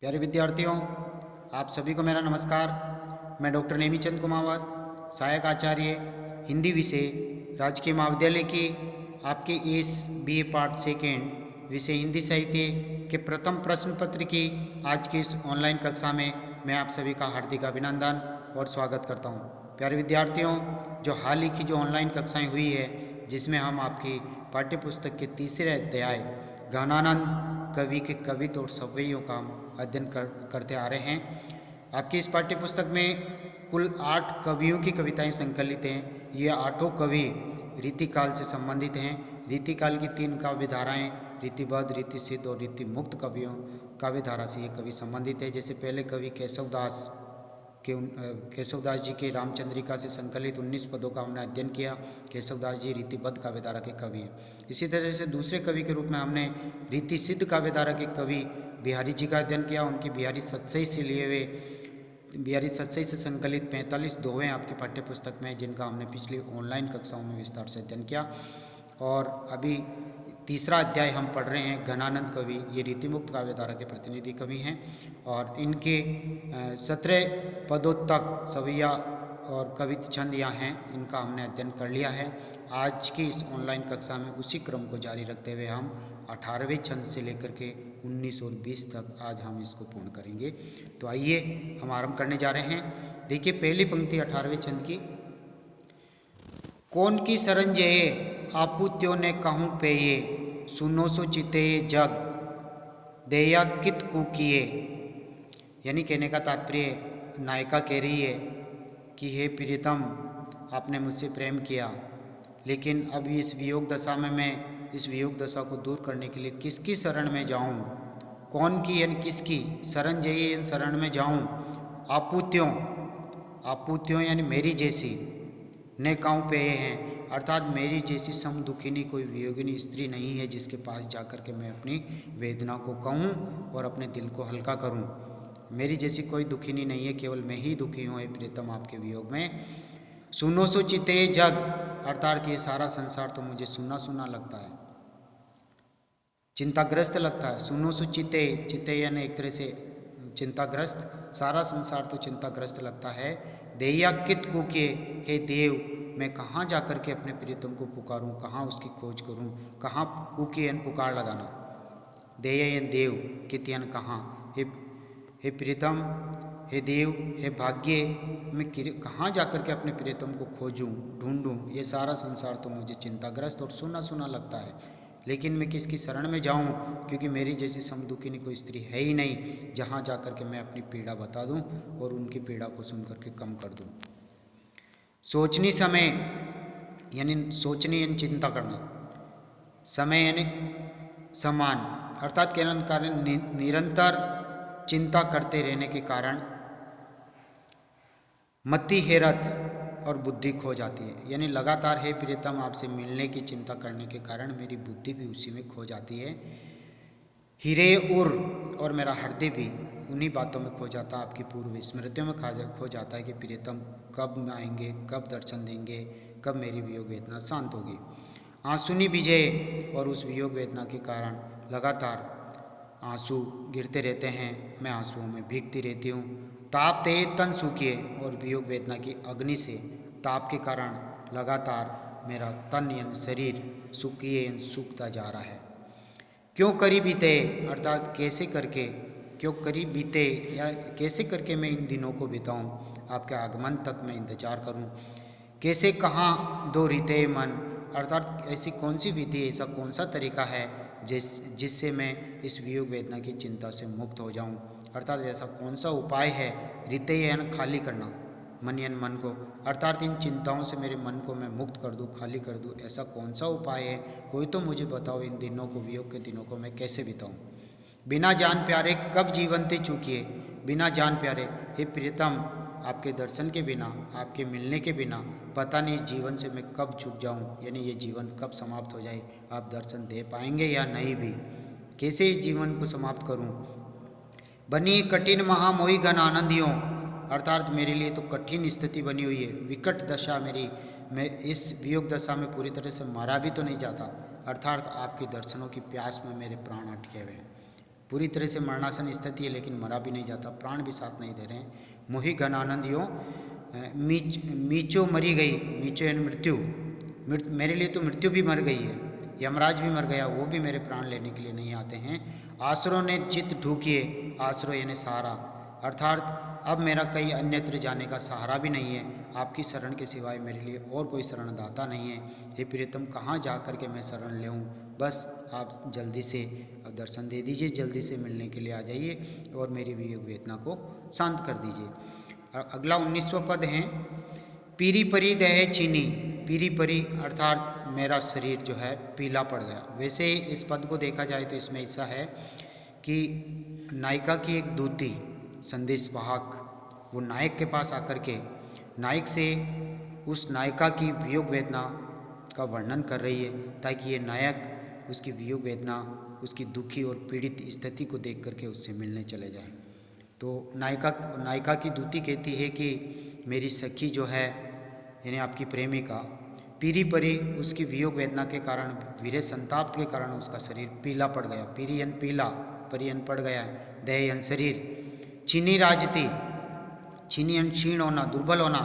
प्यारे विद्यार्थियों, आप सभी को मेरा नमस्कार। मैं डॉक्टर नेमीचंद कुमावत, सहायक आचार्य हिंदी विषय, राजकीय महाविद्यालय की आपके एस बी ए पार्ट सेकेंड विषय हिंदी साहित्य के प्रथम प्रश्न पत्र की आज की इस ऑनलाइन कक्षा में मैं आप सभी का हार्दिक अभिनंदन और स्वागत करता हूं। प्यारे विद्यार्थियों, जो हाल ही की जो ऑनलाइन कक्षाएं हुई है जिसमें हम आपकी पाठ्य पुस्तक के तीसरे अध्याय गहनानंद कवि के कवित्व और सवैयों का अध्ययन करते आ रहे हैं। आपकी इस पाठ्य पुस्तक में कुल 8 कवियों की कविताएं संकलित हैं। ये 8 कवि रीतिकाल से संबंधित हैं। रीतिकाल की 3 काव्य धाराएं रीतिबद्ध, रीतिसिद्ध और रीतिमुक्त कवियों काव्य धारा से ये कवि संबंधित है। जैसे पहले कवि केशवदास जी के रामचंद्रिका से संकलित 19 पदों का हमने अध्ययन किया। केशवदास जी रीतिबद्ध काव्यधारा के कवि हैं। इसी तरह से दूसरे कवि के रूप में हमने रीति सिद्ध काव्यधारा के कवि बिहारी जी का अध्ययन किया। उनकी बिहारी सतसई से लिए हुए बिहारी सतसई से संकलित 45 दोहें आपकी पाठ्य पुस्तक में, जिनका हमने पिछली ऑनलाइन कक्षाओं में विस्तार से अध्ययन किया। और अभी तीसरा अध्याय हम पढ़ रहे हैं गहनानंद कवि। ये रीतिमुक्त काव्यधारा के प्रतिनिधि कवि हैं और इनके 17 पदों तक सवैया और कवित छंद यहाँ हैं, इनका हमने अध्ययन कर लिया है। आज की इस ऑनलाइन कक्षा में उसी क्रम को जारी रखते हुए हम 18वें छंद से लेकर के 19 और 20 तक आज हम इसको पूर्ण करेंगे। तो आइए हम आरंभ करने जा रहे हैं। देखिए पहली पंक्ति 18वें छंद की। कौन की शरण जये आपूत्यों ने कहूँ पेये, सुनो सो चिते जग देया कित कुकिए। यानी कहने का तात्पर्य नायिका कह रही है कि हे प्रियतम, आपने मुझसे प्रेम किया, लेकिन अब इस वियोग दशा में मैं इस वियोग दशा को दूर करने के लिए किसकी शरण में जाऊं। कौन की यानी किसकी शरण जये, इन शरण में जाऊं। आपूत्यों, आपूत्यों यानी मेरी जैसी, ने काऊ पे हैं, अर्थात मेरी जैसी समदुखिनी कोई वियोगिनी स्त्री नहीं है जिसके पास जाकर के मैं अपनी वेदना को कहूँ और अपने दिल को हल्का करूँ। मेरी जैसी कोई दुखिनी नहीं है, केवल मैं ही दुखी हूँ हे प्रीतम आपके वियोग में। सुनो सो चिते जग, अर्थात ये सारा संसार तो मुझे सुना सुना लगता है, चिंताग्रस्त लगता है। सुनो सो चिते, चिते यानी एक तरह से चिंताग्रस्त, सारा संसार तो चिंताग्रस्त लगता है। देया कित कुके, हे देव, मैं कहाँ जाकर के अपने प्रियतम को पुकारूं, कहाँ उसकी खोज करूं। कहाँ कुके यानी पुकार लगाना, देया यानी देव, कित यानी कहाँ। हे प्रियतम, हे देव, हे भाग्य, मैं कहाँ जाकर के अपने प्रियतम को खोजूं, ढूंढूं। ये सारा संसार तो मुझे चिंताग्रस्त और सुना सुना लगता है, लेकिन मैं किसकी शरण में जाऊं, क्योंकि मेरी जैसी समदुखिनी कोई स्त्री है ही नहीं जहां जाकर के मैं अपनी पीड़ा बता दूं और उनकी पीड़ा को सुन करके कम कर दूं। सोचनी समय यानी सोचनी यानी चिंता करना, समय यानी समान, अर्थात कारण निरंतर चिंता करते रहने के कारण मति हेरत और बुद्धि खो जाती है। यानी लगातार हे प्रियतम आपसे मिलने की चिंता करने के कारण मेरी बुद्धि भी उसी में खो जाती है। हीरे उर, और मेरा हृदय भी उन्हीं बातों में खो जाता, आपकी पूर्व स्मृतियों में खो जाता है कि प्रियतम कब आएंगे, कब दर्शन देंगे, कब मेरी वियोग वेदना शांत होगी। आंसुनी विजय, और उस वियोग वेदना के कारण लगातार आंसू गिरते रहते हैं, मैं आंसुओं में भीगती रहती हूँ। ताप ते तन सूखिए, और वियोग वेदना की अग्नि से ताप के कारण लगातार मेरा तन यानी शरीर सूखिए यानी सूखता जा रहा है। क्यों करी बीते, अर्थात कैसे करके, क्यों करी बीते या कैसे करके मैं इन दिनों को बिताऊं, आपके आगमन तक मैं इंतजार करूं। कैसे कहाँ दो रीते मन, अर्थात ऐसी कौन सी विधि, ऐसा कौन सा तरीका है जिससे मैं इस वियोग वेदना की चिंता से मुक्त हो जाऊं। अर्थात ऐसा कौन सा उपाय है, रीते यानी खाली करना, मन यानी मन को, अर्थात इन चिंताओं से मेरे मन को मैं मुक्त कर दूं, खाली कर दूं। ऐसा कौन सा उपाय है, कोई तो मुझे बताओ। इन दिनों को, वियोग के दिनों को मैं कैसे बिताऊं। बिना जान प्यारे कब जीवन ते चूकिए, बिना जान प्यारे, हे प्रियतम, आपके दर्शन के बिना, आपके मिलने के बिना पता नहीं इस जीवन से मैं कब चूक जाऊं, यानी ये जीवन कब समाप्त हो जाए। आप दर्शन दे पाएंगे या नहीं भी, कैसे इस जीवन को समाप्त करूं। बनी कठिन महामोही घन आनंदियों, अर्थात मेरे लिए तो कठिन स्थिति बनी हुई है, विकट दशा मेरी, मैं इस वियोग दशा में पूरी तरह से मारा भी तो नहीं जाता, अर्थात आपके दर्शनों की प्यास में मेरे प्राण अटके हुए हैं। पूरी तरह से मरणासन स्थिति है, लेकिन मरा भी नहीं जाता, प्राण भी साथ नहीं दे रहे हैं। मोहि घन आनंद यो मीचो मरी गई, मीचो यानी मृत्यु, मेरे लिए तो मृत्यु भी मर गई है, यमराज भी मर गया, वो भी मेरे प्राण लेने के लिए नहीं आते हैं। आसुरों ने चित ढूकिए, आसुरो यानी सहारा, अर्थात अब मेरा कहीं अन्यत्र जाने का सहारा भी नहीं है, आपकी शरण के सिवाय मेरे लिए और कोई शरणदाता नहीं है। हे प्रियतम, कहाँ जा कर के मैं शरण लेऊँ, बस आप जल्दी से दर्शन दे दीजिए, जल्दी से मिलने के लिए आ जाइए और मेरी वियोग वेदना को शांत कर दीजिए। और अगला 19वां पद है, पीरी परी दह चीनी, पीरी परी अर्थात मेरा शरीर जो है पीला पड़ गया। वैसे इस पद को देखा जाए तो इसमें ऐसा है कि नायिका की एक दूती संदेश वाहक वो नायक के पास आकर के नायक से उस नायिका की वियोग वेदना का वर्णन कर रही है, ताकि ये नायक उसकी वियोग वेदना, उसकी दुखी और पीड़ित स्थिति को देख करके उससे मिलने चले जाए। तो नायिका की दूती कहती है कि मेरी सखी जो है यानी आपकी प्रेमिका पीरी परी, उसकी वियोग वेदना के कारण, वीरे संताप के कारण उसका शरीर पीला पड़ गया। पीरियन पीला, परियन पड़ गया, दहयन शरीर, चीनी राजती, चीनियन क्षीण होना, दुर्बल होना,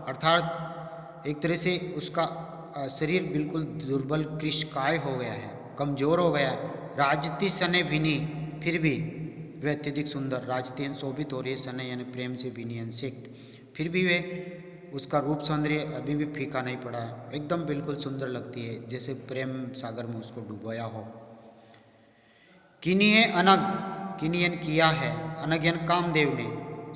अर्थात एक तरह से उसका शरीर बिल्कुल दुर्बल कृशकाय हो गया है, कमजोर हो गया है। राजती सने भिनी, फिर भी वे अत्यधिक सुंदर, राजती शोभित हो रही है, सने यानी प्रेम से, भिनी अनसिक्त, फिर भी वे उसका रूप सौंदर्य अभी भी फीका नहीं पड़ा है, एकदम बिल्कुल सुंदर लगती है, जैसे प्रेम सागर में उसको डुबोया हो। किनी है अनग, किनियन किया है, अनगयन कामदेव ने,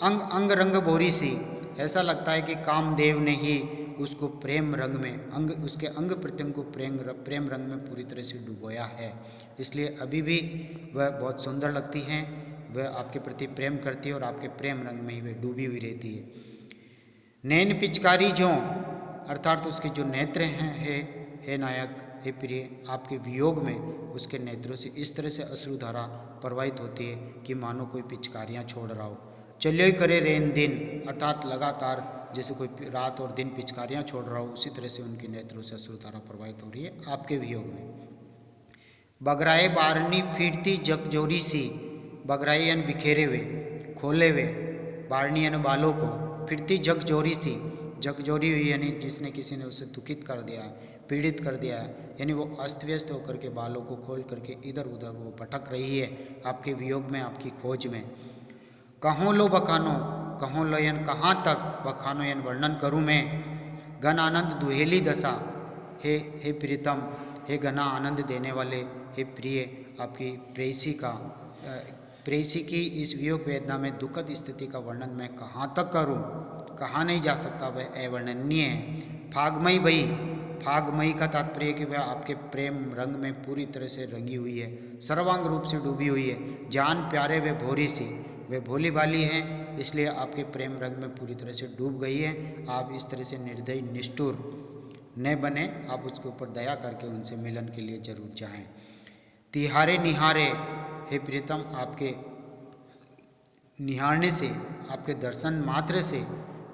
अंग अंग रंग भोरी सी, ऐसा लगता है कि कामदेव ने ही उसको प्रेम रंग में, अंग उसके अंग प्रत्यंग को प्रेम रंग में पूरी तरह से डुबोया है, इसलिए अभी भी वह बहुत सुंदर लगती हैं, वह आपके प्रति प्रेम करती है और आपके प्रेम रंग में ही वह डूबी हुई रहती है। नैन पिचकारी जो, अर्थात उसके जो नेत्र हैं, हे नायक, हे प्रिय, आपके वियोग में उसके नेत्रों से इस तरह से अश्रुधारा प्रवाहित होती है कि मानो कोई पिचकारियाँ छोड़ रहा हो। चलियो करे रेन दिन, अर्थात लगातार जैसे कोई रात और दिन पिचकारियाँ छोड़ रहा हो, उसी तरह से उनके नेत्रों से अश्रुधारा प्रवाहित हो रही है आपके वियोग में। बगराए बारनी फीटती जगजोरी सी, बगराए यानी बिखेरे हुए, खोले हुए, बारनी यानी बालों को, फिरती जगजोरी सी, जगजोरी हुई यानी जिसने किसी ने उसे दुखित कर दिया है, पीड़ित कर दिया है, यानी वो अस्त व्यस्त होकर के बालों को खोल करके इधर उधर वो भटक रही है आपके वियोग में, आपकी खोज में। कहों लो बखानो, कहों लो यन कहाँ तक, बखानो यन वर्णन करूँ मैं, घन आनंद दुहेली दशा, हे प्रीतम, हे घना आनंद देने वाले, हे प्रिय, आपकी प्रेयसी की इस वियोग वेदना में दुखद स्थिति का वर्णन मैं कहाँ तक करूँ, कहाँ नहीं जा सकता, वह अवर्णनीय है। फागमयी भई, फागमयी का तात्पर्य कि वह आपके प्रेम रंग में पूरी तरह से रंगी हुई है, सर्वांग रूप से डूबी हुई है। जान प्यारे वे भोरी सी, वे भोली भाली हैं, इसलिए आपके प्रेम रंग में पूरी तरह से डूब गई है। आप इस तरह से निर्दयी निष्ठुर न बने, आप उसके ऊपर दया करके उनसे मिलन के लिए जरूर चाहें। तिहारे निहारे, हे प्रीतम, आपके निहारने से, आपके दर्शन मात्र से,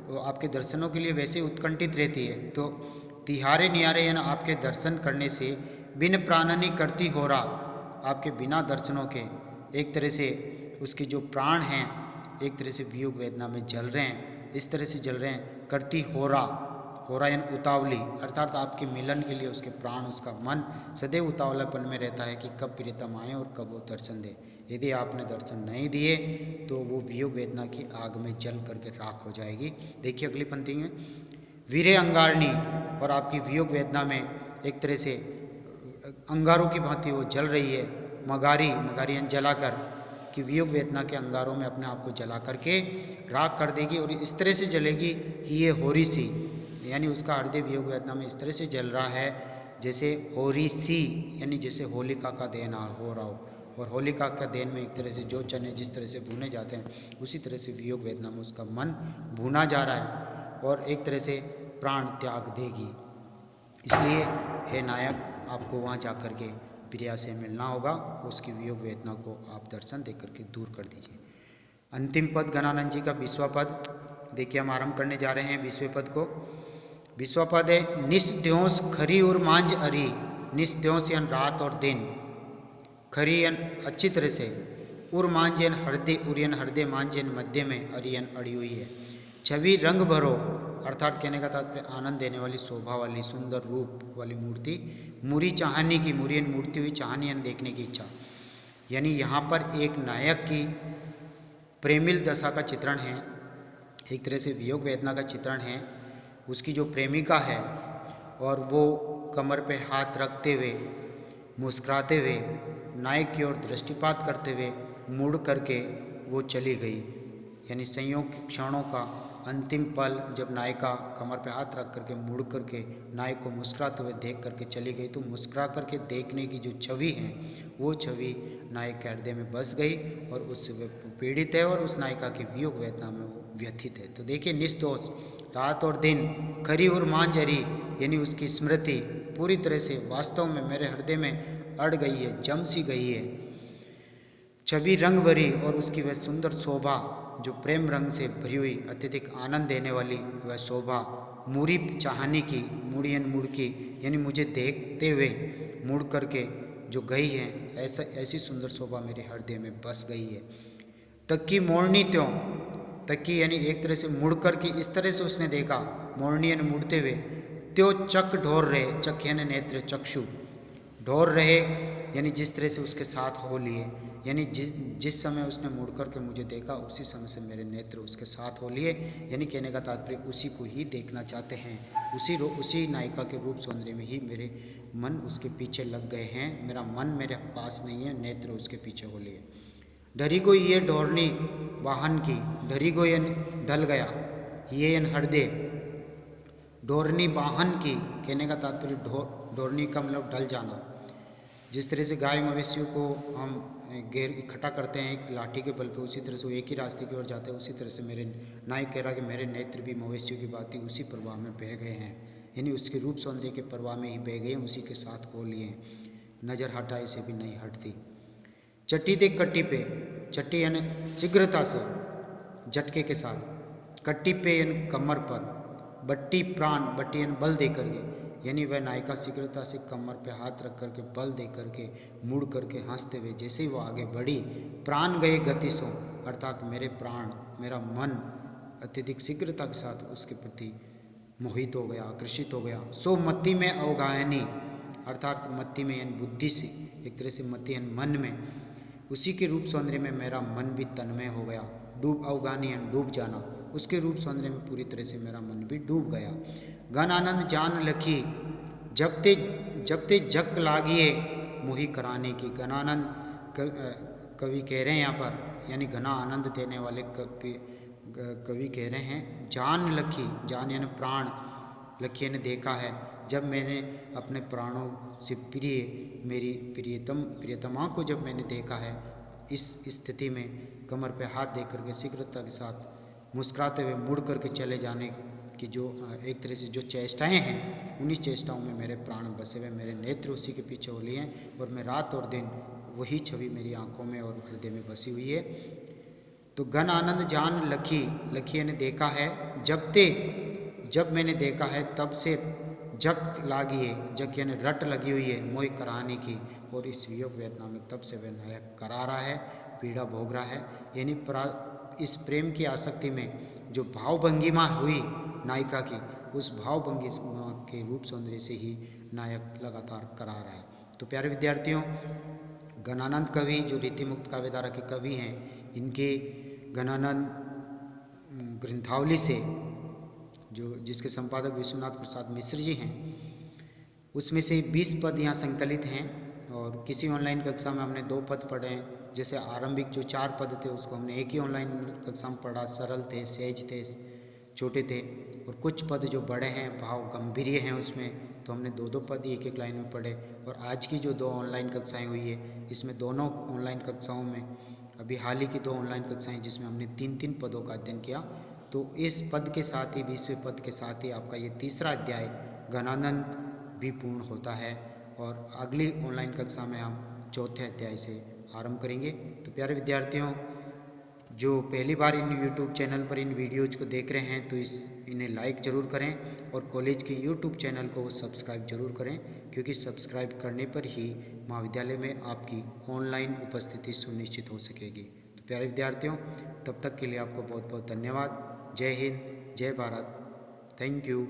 वो आपके दर्शनों के लिए वैसे उत्कंठित रहती है। तो तिहारे निहारे यानी आपके दर्शन करने से बिन प्राणनी करती हो रहा, आपके बिना दर्शनों के एक तरह से उसके जो प्राण हैं एक तरह से वियोग वेदना में जल रहे हैं, इस तरह से जल रहे हैं। करती हो रहा यानी उतावली, अर्थात आपके मिलन के लिए उसके प्राण, उसका मन सदैव उतावलापन में रहता है कि कब प्रीतम आए और कब वो दर्शन दे। यदि आपने दर्शन नहीं दिए तो वो वियोग वेदना की आग में जल करके राख हो जाएगी। देखिए अगली पंक्ति में, वीरे अंगारणी, और आपकी वियोग वेदना में एक तरह से अंगारों की भांति वो जल रही है। मगारी, मगारियाँ जलाकर, कि वियोग वेदना के अंगारों में अपने आप को जला करके राख कर देगी और इस तरह से जलेगी कि ये होरी सी, यानी उसका हृदय वियोग वेदना में इस तरह से जल रहा है जैसे होरी सी, यानी जैसे होलिका का दहन हो रहा हो। और होलिका का दहन में एक तरह से जो चने जिस तरह से भुने जाते हैं उसी तरह से वियोग वेदना में उसका मन भुना जा रहा है और एक तरह से प्राण त्याग देगी। इसलिए हे नायक, आपको वहाँ जा कर के प्रिया से मिलना होगा, उसकी वियोग वेदना को आप दर्शन दे करके दूर कर दीजिए। अंतिम पद घनानंद जी का 20वां पद देखिए, हम आरंभ करने जा रहे हैं 20वें पद को। 20वां पद है, निस्द्योंस खरी और मांझ अरी, निस्द्योंस यानी रात और दिन, खरी यानी अच्छी तरह से, उर मांझेन हृदय उरियन हृदय मांझेन मध्य में अरियन अड़ी हुई है। छवि रंग भरो अर्थात कहने का तात्पर्य आनंद देने वाली, शोभा वाली, सुंदर रूप वाली मूर्ति। मुरी चाहनी की, मुरियन मूर्ति हुई, चाहनी यानी देखने की इच्छा, यानी यहाँ पर एक नायक की प्रेमिल दशा का चित्रण है, एक तरह से वियोग वेदना का चित्रण है। उसकी जो प्रेमिका है और वो कमर पे हाथ रखते हुए मुस्कुराते हुए नायक की ओर दृष्टिपात करते हुए मुड़ करके वो चली गई, यानी संयोग के क्षणों का अंतिम पल जब नायिका कमर पे हाथ रख करके मुड़ करके नायक को मुस्कुराते हुए देख करके चली गई, तो मुस्कुरा करके देखने की जो छवि है वो छवि नायक के हृदय में बस गई और उससे वे पीड़ित है और उस नायिका की वियोग वेदना में वो व्यथित है। तो देखिए, निष्दोष रात और दिन खरी और मांझरी, यानी उसकी स्मृति पूरी तरह से वास्तव में मेरे हृदय में अड़ गई है, जम सी गई है। छवि रंग भरी और उसकी वह सुंदर शोभा जो प्रेम रंग से भरी हुई, अत्यधिक आनंद देने वाली वह शोभा। मुरी चाहनी की, मुड़ियन मुड़ की, यानी मुझे देखते हुए मुड़ करके जो गई है, ऐसा ऐसी सुंदर शोभा मेरे हृदय में बस गई है। तक्की मोड़नी त्यों, तक्की यानी एक तरह से मुड़ कर के इस तरह से उसने देखा, मोड़नी यानी मुड़ते हुए, त्यों चक ढोर रहे, चक यानी नेत्र, चक्षु, ढोर रहे यानी जिस तरह से उसके साथ हो लिए, यानी जिस समय उसने मुड़ कर के मुझे देखा उसी समय से मेरे नेत्र उसके साथ हो लिए, यानी कहने का तात्पर्य उसी को ही देखना चाहते हैं, उसी नायिका के रूप सौंदर्य में ही मेरे मन उसके पीछे लग गए हैं, मेरा मन मेरे पास नहीं है, नेत्र उसके पीछे हो लिए। डरी को ये ढोरनी वाहन की, डरी को यानी ढल गया, ये हृदय, ढोरनी वाहन की, कहने का तात्पर्य ढोरनी का मतलब ढल जाना। जिस तरह से गाय मवेशियों को हम घेर इकट्ठा करते हैं एक लाठी के बल पे, उसी तरह से वो एक ही रास्ते की ओर जाते हैं, उसी तरह से मेरे नायक कह रहा कि मेरे नेत्र भी मवेशियों की भांति उसी प्रवाह में बह गए हैं, यानी उसके रूप सौंदर्य के प्रवाह में ही बह गए हैं, उसी के साथ हो लिए, नज़र हटाए से भी नहीं हटती। चट्टी दे कट्टी पे, चट्टी यानी शीघ्रता से, झटके के साथ, कट्टी पे यानी कमर पर, बट्टी प्राण, बट्टी यानी बल दे करके, यानी वह नायिका शीघ्रता से कमर पे हाथ रख करके बल दे करके मुड़ करके हंसते हुए जैसे ही वो आगे बढ़ी, प्राण गए गति सो, अर्थात मेरे प्राण, मेरा मन अत्यधिक शीघ्रता के साथ उसके प्रति मोहित हो गया, आकर्षित हो गया। सो मति में अवगाहनी, अर्थात मति में यानी बुद्धि से, एक तरह से मति यानी मन में, उसी के रूप सौंदर्य में मेरा मन भी तन्मय हो गया। डूब अवगानी यानी डूब जाना, उसके रूप सौंदर्य में पूरी तरह से मेरा मन भी डूब गया। घन आनंद जान लखी, जब ते जक लागिए मोही कराने की, घन आनंद कवि कह रहे हैं यहाँ पर, यानी घना आनंद देने वाले कवि कह रहे हैं। जान लखी, जान यानी प्राण, लखी ने देखा है, जब मैंने अपने प्राणों से प्रिय मेरी प्रियतमा को जब मैंने देखा है, इस स्थिति में कमर पे हाथ दे करके शीघ्रता के साथ मुस्कुराते हुए मुड़ करके चले जाने की जो एक तरह से जो चेष्टाएं हैं, उन्हीं चेष्टाओं में मेरे प्राण बसे हुए, मेरे नेत्र उसी के पीछे हो लिए हैं और मैं रात और दिन वही छवि मेरी आंखों में और हृदय में बसी हुई है। तो घन आनंद जान लखी, लखी ने देखा है, जब मैंने देखा है तब से जक लागी है, जक यानी रट लगी हुई है मोह कराने की, और इस वियोग वेदना में तब से वह नायक करा रहा है, पीड़ा भोग रहा है, यानी इस प्रेम की आसक्ति में जो भावभंगिमा हुई नायिका की, उस भावभंगिमा के रूप सौंदर्य से ही नायक लगातार करा रहा है। तो प्यारे विद्यार्थियों, घनानंद कवि जो रीतिमुक्त काव्यधारा के कवि हैं, इनके घनानंद ग्रंथावली से जो जिसके संपादक विश्वनाथ प्रसाद मिश्र जी हैं, उसमें से 20 पद यहाँ संकलित हैं और किसी ऑनलाइन कक्षा में हमने 2 पद पढ़े हैं। जैसे आरंभिक जो 4 पद थे उसको हमने एक ही ऑनलाइन कक्षा में पढ़ा, सरल थे, सहज थे, छोटे थे, और कुछ पद जो बड़े हैं, भाव गंभीर हैं, उसमें तो हमने 2-2 पद एक एक लाइन में पढ़े। और आज की जो 2 ऑनलाइन कक्षाएं हुई है, इसमें दोनों ऑनलाइन कक्षाओं में अभी हाल ही की 2 ऑनलाइन कक्षाएं जिसमें हमने 3-3 पदों का अध्ययन किया। तो इस पद के साथ ही 20वें पद के साथ ही आपका ये तीसरा अध्याय घनानंद भी पूर्ण होता है और अगली ऑनलाइन कक्षा में हम चौथे अध्याय से आरंभ करेंगे। तो प्यारे विद्यार्थियों, जो पहली बार इन यूट्यूब चैनल पर इन वीडियोज़ को देख रहे हैं तो इन्हें लाइक ज़रूर करें और कॉलेज के यूट्यूब चैनल को सब्सक्राइब ज़रूर करें, क्योंकि सब्सक्राइब करने पर ही महाविद्यालय में आपकी ऑनलाइन उपस्थिति सुनिश्चित हो सकेगी। तो प्यारे विद्यार्थियों, तब तक के लिए आपको बहुत बहुत धन्यवाद। जय हिंद, जय भारत, थैंक यू।